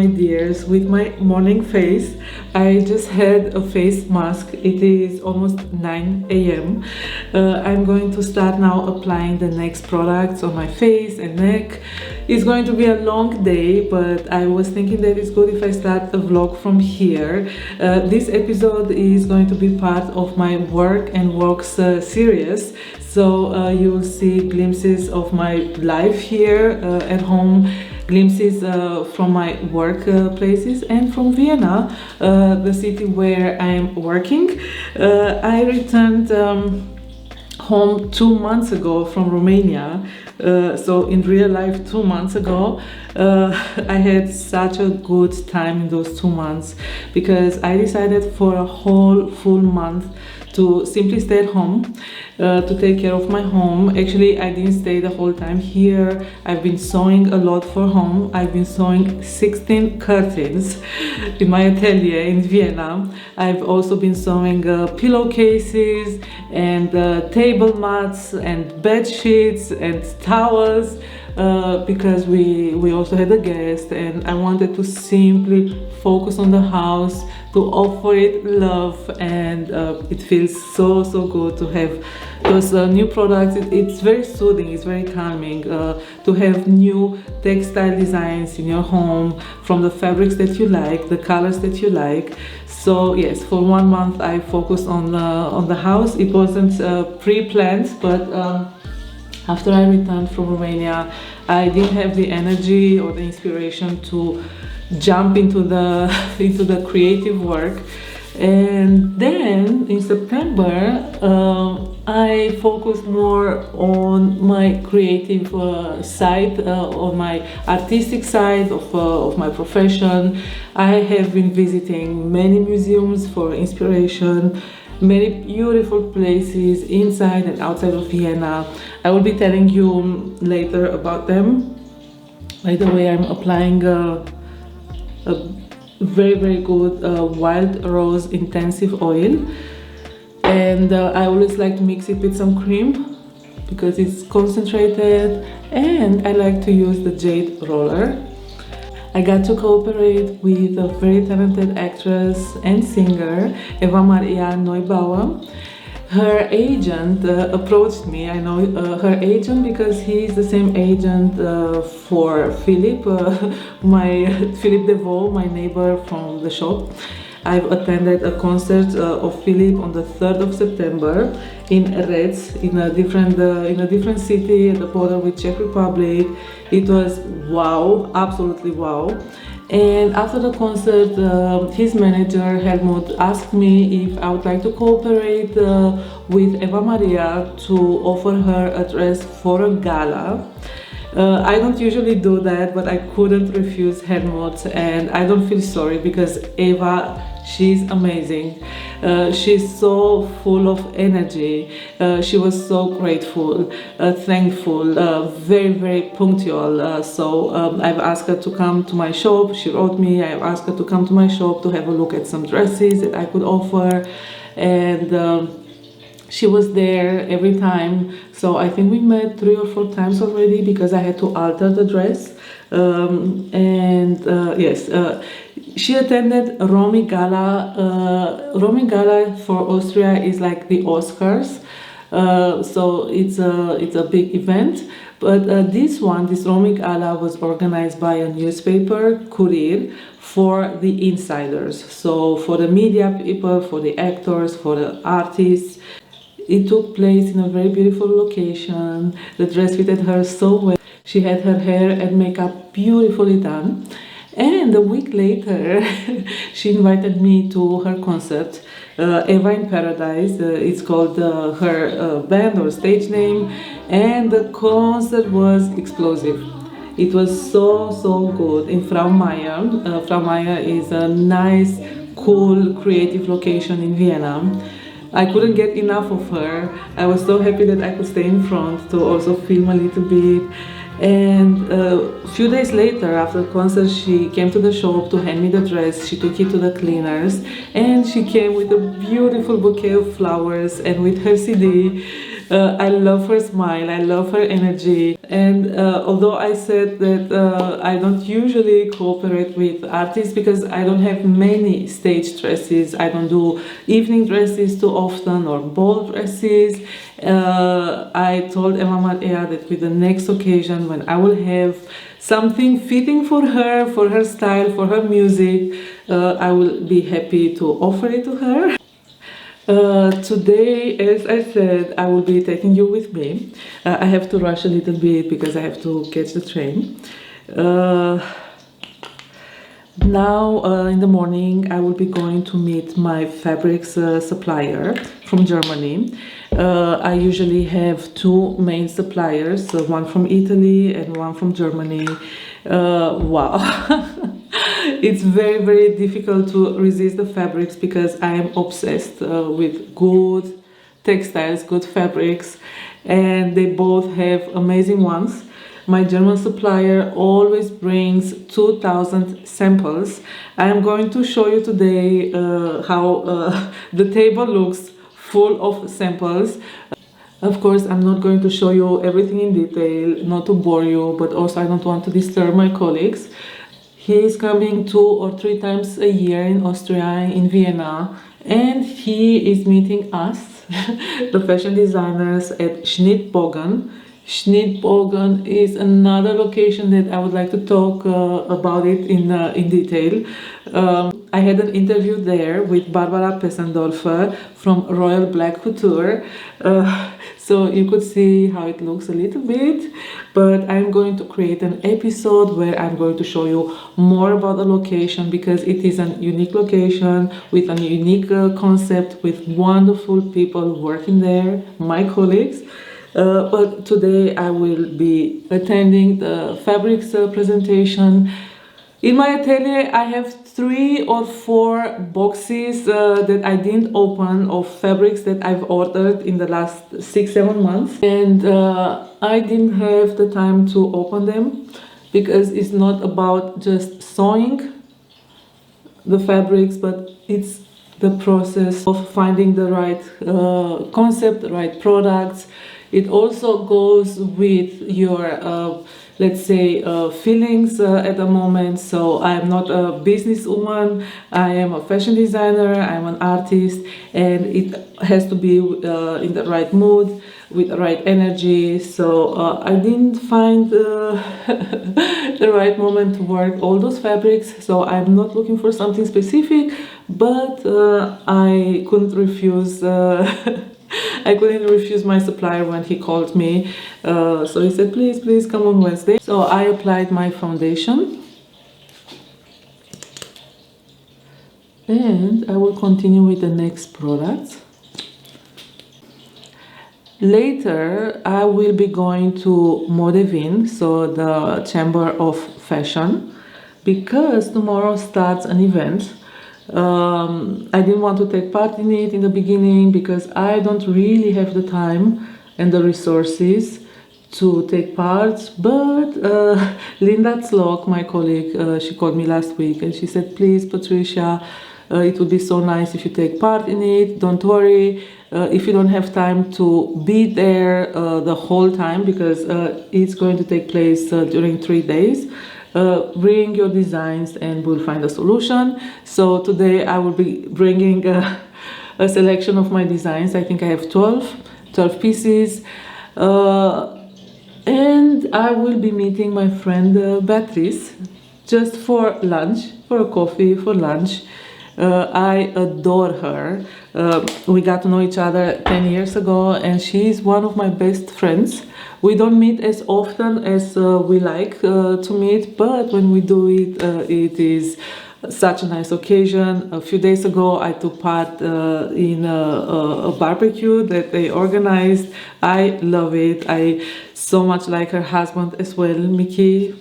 my dears, with my morning face. I just had a face mask. It is almost 9 a.m. I'm going to start now applying the next products on my face and neck. It's going to be a long day, but I was thinking that it's good if I start a vlog from here. This episode is going to be part of my work and walks series. So you'll see glimpses of my life here at home, glimpses from my work places, and from Vienna, the city where I'm working. I returned home 2 months ago from Romania. So in real life 2 months ago. I had such a good time in those 2 months because I decided for a whole full month to simply stay at home, to take care of my home. Actually, I didn't stay the whole time here. I've been sewing a lot for home. I've been sewing 16 curtains in my atelier in Vienna. I've also been sewing pillowcases and table mats and bed sheets and towels because we also had a guest, and I wanted to simply focus on the house, to offer it love, and it feels so good to have those new products. It's very soothing, it's very calming to have new textile designs in your home from the fabrics that you like, the colors that you like. So yes, for 1 month I focused on the house. It wasn't pre-planned, but after I returned from Romania, I didn't have the energy or the inspiration to jump into the creative work. And then in September, I focused more on my creative side, on my artistic side of my profession. I have been visiting many museums for inspiration, many beautiful places inside and outside of Vienna. I will be telling you later about them. By the way, I'm applying a very good wild rose intensive oil, and I always like to mix it with some cream because it's concentrated, and I like to use the jade roller. I got to cooperate with a very talented actress and singer, Eva Maria. Her agent approached me. I know her agent because he's the same agent for Philip, Philip Deveau, my neighbor from the shop. I've attended a concert of Philip on the 3rd of September in Retz, in a different city at the border with Czech Republic. It was wow, absolutely wow. And after the concert, his manager Helmut asked me if I would like to cooperate with Eva Maria to offer her a dress for a gala. I don't usually do that, but I couldn't refuse Helmut, and I don't feel sorry because Eva, she's amazing. She's so full of energy. She was so grateful, thankful, very punctual. So I've asked her to come to my shop. She wrote me. I've asked her to come to my shop to have a look at some dresses that I could offer, and she was there every time. So I think we met 3 or 4 times already because I had to alter the dress. Yes, she attended Romy Gala. Romy Gala for Austria is like the Oscars. So it's a big event. But this Romy Gala was organized by a newspaper, Courier, for the insiders. So for the media people, for the actors, for the artists. It took place in a very beautiful location. The dress fitted her so well. She had her hair and makeup beautifully done. And a week later, she invited me to her concert, Eva in Paradise. It's called her band or stage name. And the concert was explosive. It was so good in Frau Meier. Frau Meier is a nice, cool, creative location in Vienna. I couldn't get enough of her. I was so happy that I could stay in front to also film a little bit. And a few days later, after the concert, she came to the shop to hand me the dress. She took it to the cleaners, and she came with a beautiful bouquet of flowers and with her CD. I love her smile, I love her energy. And although I said that I don't usually cooperate with artists because I don't have many stage dresses, I don't do evening dresses too often or ball dresses, I told Eva Maria that with the next occasion when I will have something fitting for her style, for her music, I will be happy to offer it to her. Today, as I said, I will be taking you with me. I have to rush a little bit because I have to catch the train. Now in the morning I will be going to meet my fabrics supplier from Germany. I usually have two main suppliers, one from Italy and one from Germany. Wow. It's very, very difficult to resist the fabrics because I am obsessed with good textiles, good fabrics, and they both have amazing ones. My German supplier always brings 2000 samples. I am going to show you today how the table looks full of samples. Of course, I'm not going to show you everything in detail, not to bore you, but also I don't want to disturb my colleagues. He is coming 2 or 3 times a year in Austria, in Vienna, and he is meeting us, the fashion designers, at Schnittbogen. Schnittbogen is another location that I would like to talk about it in detail. I had an interview there with Barbara Pessendorfer from Royal Black Couture, so you could see how it looks a little bit, but I'm going to create an episode where I'm going to show you more about the location because it is a unique location with a unique concept with wonderful people working there, my colleagues. But today I will be attending the fabrics presentation. In my atelier I have 3 or 4 boxes that I didn't open of fabrics that I've ordered in the last 6-7 months, and I didn't have the time to open them because it's not about just sewing the fabrics, but it's the process of finding the right concept, the right products. It also goes with your, let's say, feelings at the moment. So I am not a businesswoman, I am a fashion designer, I'm an artist, and it has to be in the right mood, with the right energy. So I didn't find the right moment to work all those fabrics. So I'm not looking for something specific, but I couldn't refuse I couldn't refuse my supplier when he called me. So he said, please come on Wednesday. So I applied my foundation. And I will continue with the next products. Later, I will be going to Modevin, so the Chamber of Fashion, because tomorrow starts an event. I didn't want to take part in it in the beginning because I don't really have the time and the resources to take part, but Linda Tzlok, my colleague, she called me last week and she said, please Patricia, it would be so nice if you take part in it. Don't worry if you don't have time to be there the whole time, because it's going to take place during 3 days. Bring your designs and we'll find a solution. So today I will be bringing a selection of my designs. I think I have 12 pieces, and I will be meeting my friend Beatrice just for lunch, for a coffee, for lunch. I adore her. We got to know each other 10 years ago and she is one of my best friends. We don't meet as often as we like to meet, but when we do it, it is such a nice occasion. A few days ago I took part in a barbecue that they organized. I love it. I so much like her husband as well, Mickey.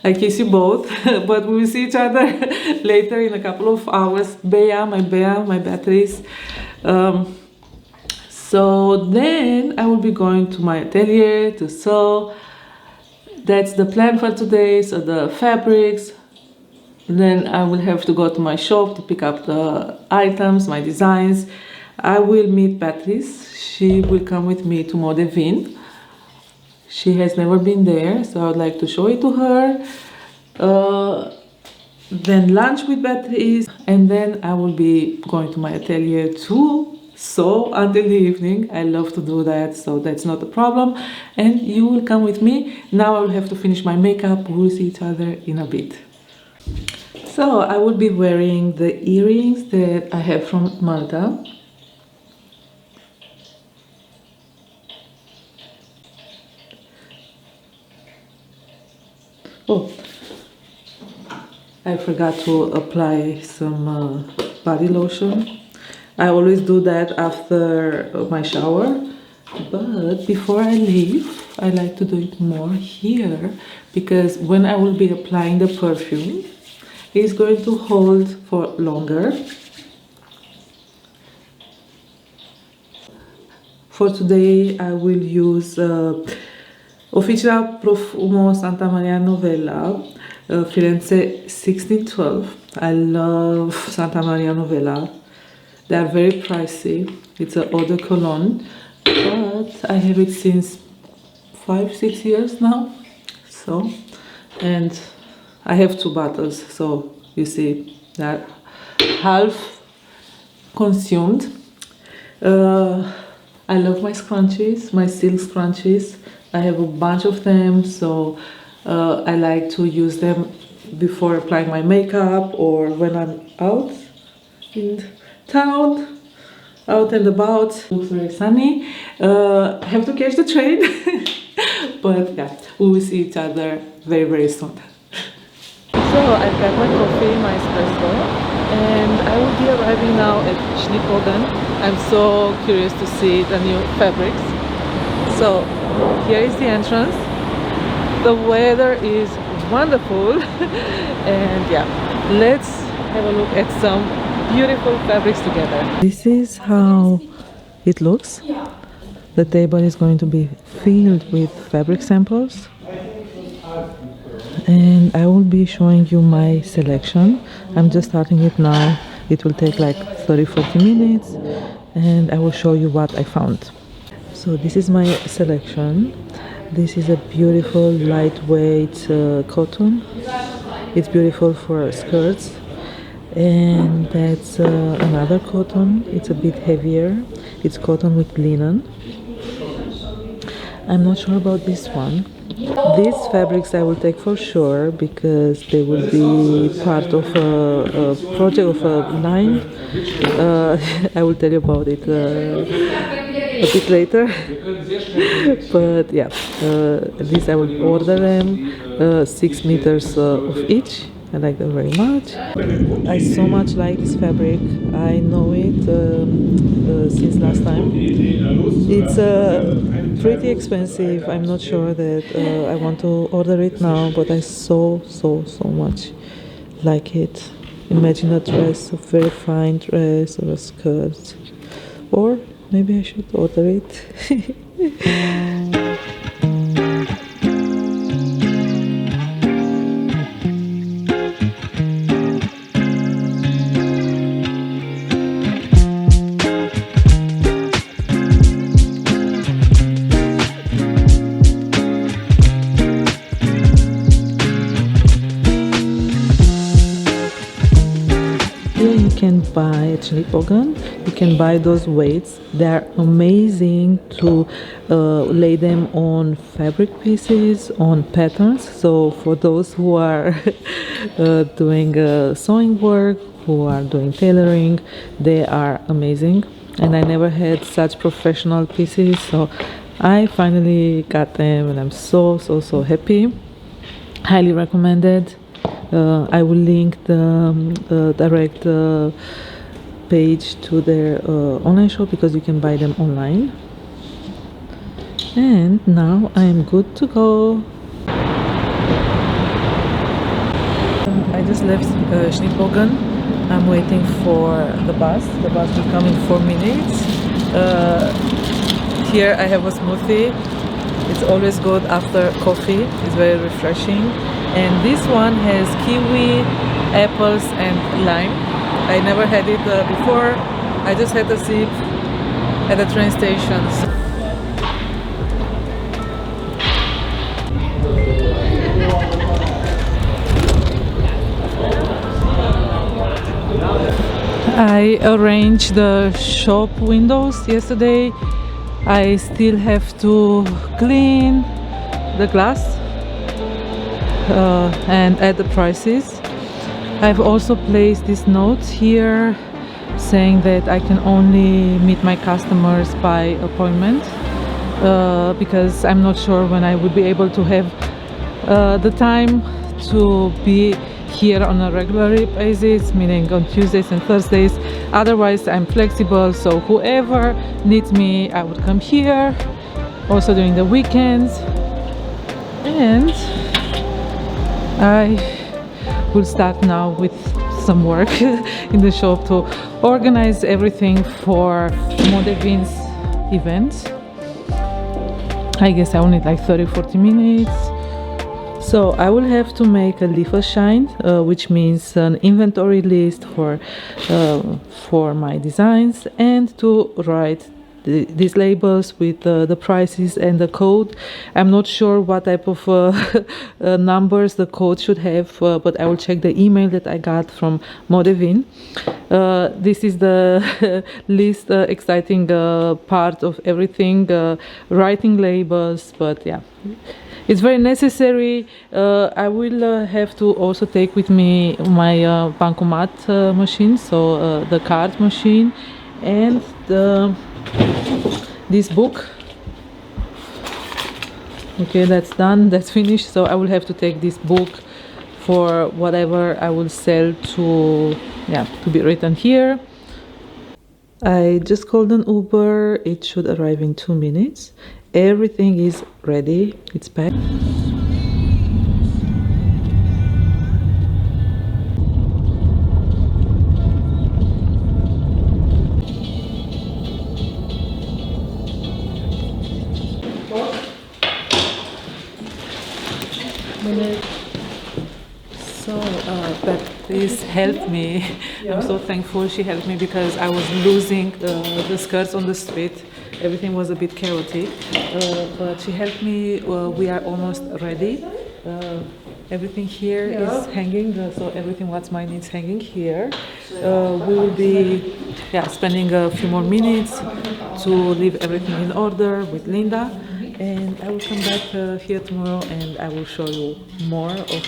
I kiss you both, but we will see each other later in a couple of hours. Bea, my Beatrice. So then I will be going to my atelier to sew. That's the plan for today. So the fabrics. Then I will have to go to my shop to pick up the items, my designs. I will meet Beatrice. She will come with me to Vienna. She has never been there, so I would like to show it to her. Then lunch with Beatrice, and then I will be going to my atelier too. So until the evening, I love to do that, so that's not a problem. And you will come with me. Now I will have to finish my makeup. We'll see each other in a bit. So I will be wearing the earrings that I have from Malta. Oh, I forgot to apply some body lotion. I always do that after my shower, but before I leave, I like to do it more here, because when I will be applying the perfume, it's going to hold for longer. For today, I will use Officina Profumo Santa Maria Novella, Firenze 1612. I love Santa Maria Novella. They are very pricey. It's an eau de cologne, but I have it since 5-6 years now. So, and I have 2 bottles, so you see that half consumed. I love my scrunchies, my silk scrunchies. I have a bunch of them, so I like to use them before applying my makeup or when I'm out in town, out and about. It looks very sunny. I have to catch the train, but yeah, we will see each other very, very soon. So I've got my coffee, my espresso, and I will be arriving now at Schnittbogen. I'm so curious to see the new fabrics. So here is the entrance. The weather is wonderful, and yeah, let's have a look at some beautiful fabrics together. This is how it looks. The table is going to be filled with fabric samples, and I will be showing you my selection. I'm just starting it now. It will take like 30-40 minutes, and I will show you what I found. So this is my selection. This is a beautiful lightweight cotton. It's beautiful for skirts. And that's another cotton. It's a bit heavier. It's cotton with linen. I'm not sure about this one. These fabrics I will take for sure, because they will be part of a project of a line. I will tell you about it a bit later. But yeah, these I will order them, 6 meters of each. I like them very much. I so much like this fabric. I know it since last time. It's pretty expensive. I'm not sure that I want to order it now, but I so much like it. Imagine a dress, a very fine dress or a skirt. Or maybe I should order it. Buy at Schnittbogen. You can buy those weights. They are amazing to lay them on fabric pieces, on patterns. So for those who are doing sewing work, who are doing tailoring, they are amazing. And I never had such professional pieces, so I finally got them, and I'm so happy. Highly recommended. I will link the direct page to their online shop, because you can buy them online. And now I am good to go. I just left Schnittbogen. I'm waiting for the bus. The bus will come in 4 minutes. Here I have a smoothie. It's always good after coffee. It's very refreshing. And this one has kiwi, apples and lime. I never had it before. I just had a sip at the train stations. I arranged the shop windows yesterday. I still have to clean the glass and add the prices. I've also placed this note here saying that I can only meet my customers by appointment because I'm not sure when I would be able to have the time to be here on a regular basis, meaning on Tuesdays and Thursdays. Otherwise I'm flexible, so whoever needs me, I would come here also during the weekends. And I will start now with some work in the shop to organize everything for Modevin's event. I guess I will need like 30-40 minutes. So I will have to make a Lieferschein, which means an inventory list for my designs, and to write these labels with the prices and the code. I'm not sure what type of numbers the code should have, but I will check the email that I got from Modevin. This is the least exciting part of everything, writing labels, but yeah. It's very necessary. I will have to also take with me my bancomat machine, so the card machine, and this book. Okay, that's done, that's finished. So I will have to take this book for whatever I will sell to be written here. I just called an Uber. It should arrive in 2 minutes. Everything is ready, it's packed. So Beatrice helped me. I'm so thankful she helped me because I was losing the skirts on the street. Everything was a bit chaotic, but she helped me. We are almost ready. Everything here is hanging, so everything what's mine is hanging here. We will be spending a few more minutes to leave everything in order with Linda, and I will come back here tomorrow and I will show you more of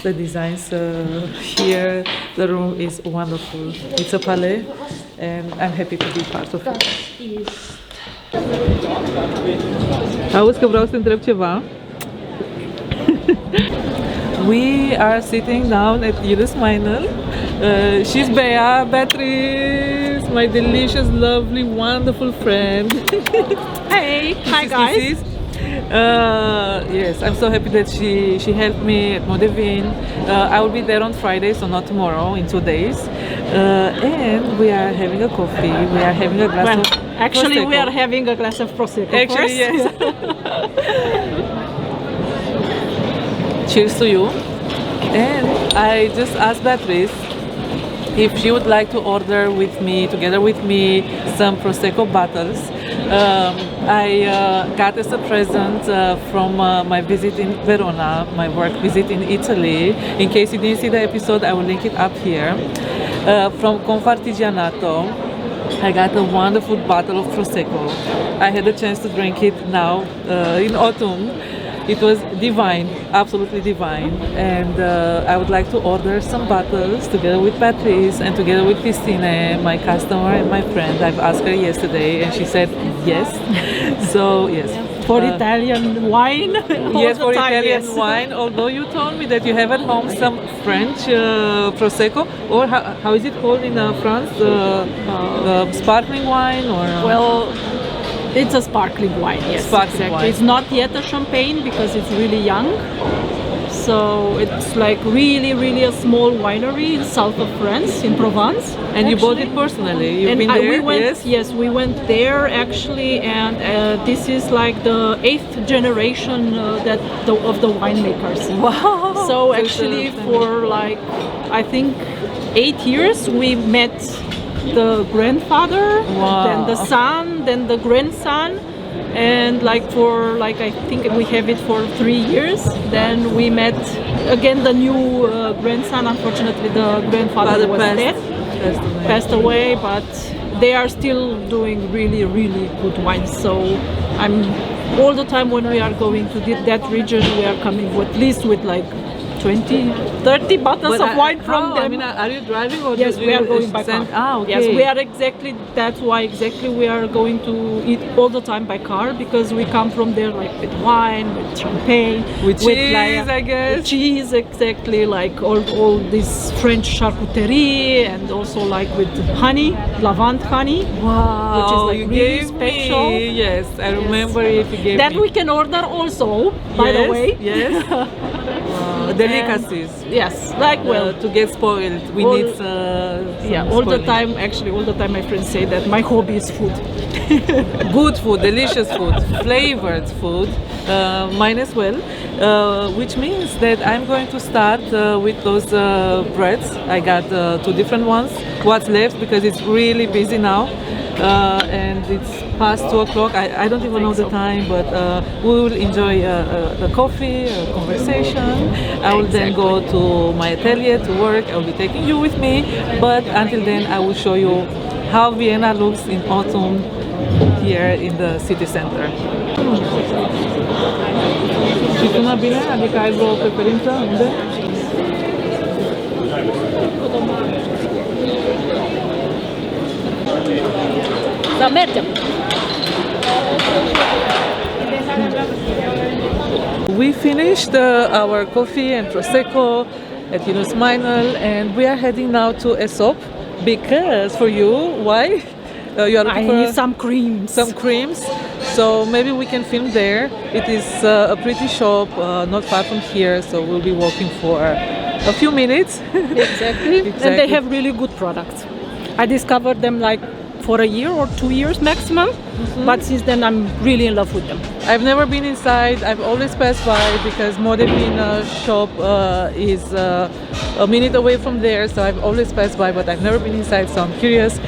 the designs here. The room is wonderful. It's a palais and I'm happy to be part of it. Auzi că vreau să întreb ceva. We are sitting down at Iris Meinl. She's Bea, Beatrice, my delicious, lovely, wonderful friend. Hey, hi guys. Yes, I'm so happy that she helped me at Modevin. I will be there on Friday, so not tomorrow, in 2 days. And we are having a coffee. We are having a glass of actually, Prosecco. we are having a glass of Prosecco. Actually, yes. Cheers to you. And I just asked Beatrice if she would like to order with me, together with me, some Prosecco bottles. I got as a present from my visit in Verona, my work visit in Italy. In case you didn't see the episode, I will link it up here. From Confartigianato, I got a wonderful bottle of Prosecco. I had a chance to drink it now in autumn. It was divine, absolutely divine, and I would like to order some bottles together with Patrice and together with Christine, my customer and my friend. I've asked her yesterday and she said yes. So yes. For Italian wine? Yes, for Italian wine, although you told me that you have at home some French Prosecco, or how is it called in France? Sparkling wine or? Well, it's a sparkling wine, yes. Sparkling wine. It's not yet a champagne because it's really young. So it's like really a small winery in south of France, in Provence. And you bought it personally? You've been there? We went, yes? Yes, we went there actually, and this is like the 8th generation of the winemakers. Wow! So actually for like, I think 8 years we met the grandfather, Wow. then the son, then the grandson, and like for like I think we have it for 3 years. Then we met again the new grandson. Unfortunately, the grandfather was dead, passed away, but they are still doing really, really good wines. So I'm all the time when we are going to that region, we are coming at least with like 20, 30 bottles of wine from them. I mean, are you driving or Yes, we are going by car. Okay. Yes, we are exactly. That's why exactly we are going to eat all the time by car, because we come from there like with wine, with champagne, with cheese, like, I guess. Cheese, exactly, like all this French charcuterie, and also like with honey, lavande honey. Wow, which is like you really gave special. Me, yes, I remember if you gave that me. we can order also, by the way. Yes. Delicacies. Yes, like well, to get spoiled, we all- need. yeah, all the time. Actually, all the time my friends say that my hobby is food. Good food, delicious food, flavored food, mine as well, which means that I'm going to start with those breads. I got 2 different ones. What's left, because it's really busy now, and it's past 2 o'clock. I don't even know the time, but we will enjoy the coffee, a conversation. I will then go to my atelier to work. I will be taking you with me, but until then I will show you how Vienna looks in autumn here in the city center. Și tu, Nabila, adică ai vreo preferință? Unde? Să mergem. We finished our coffee and prosecco at Yunus Minor, and we are heading now to Aesop, because for you, why? You are looking I for need some creams. some creams, so maybe we can film there. It is a pretty shop not far from here, so we'll be walking for a few minutes. Exactly. And they have really good products. I discovered them like for a year or 2 years maximum, but since then I'm really in love with them. I've never been inside. I've always passed by, because Modepin shop is a minute away from there, so I've always passed by, but I've never been inside, so I'm curious.